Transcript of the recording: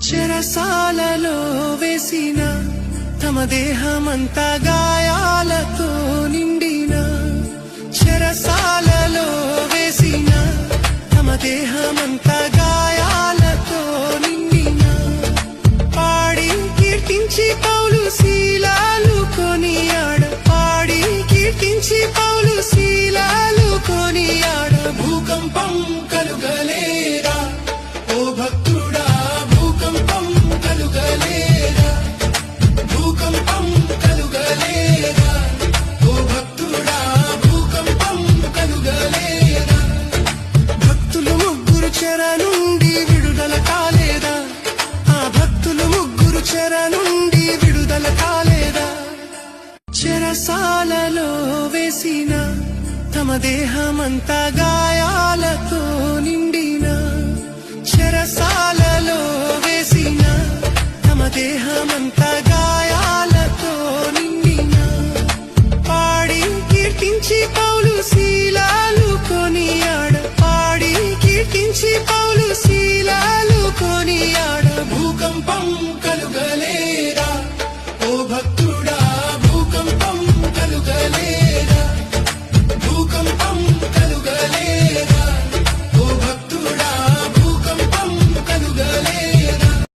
చెరసాలలో వేసిన తమ దేహమంతా గాయాలతో నిండిన, చెరసాలలో వేసిన తమ దేహమంతా గాయాలతో నిండిన, పాడి కీర్తించి పౌలు శీలాలు కొనియాడ, పాడి కీర్తించి పౌలు శీలాలు కొనియాడ. భూకంపం కలుగలేదా ఓ భక్తుడా, భూకంపం కలుగలేదా, భూకంపం కలుగలేదా ఓ భక్తుడా, భూకంపం కలుగలేదా. భక్తులు ముగ్గురు చెర నుండి విడుదల కాలేదా, ఆ భక్తులు ముగ్గురు చెర నుండి విడుదల కాలేదా. చెరసాలలో వేసిన తమ దేహమంతా గాయాలతో నిండిన, చెరసాలలో వేసిన తమ దేహమంతా గాయాలతో నిండిన, పాడి కీర్తించి పౌలు శీలాలు కొనియాడ, పాడి కీర్తించి పౌలు శీలాలు కొనియాడ. భూకంపం కలుగ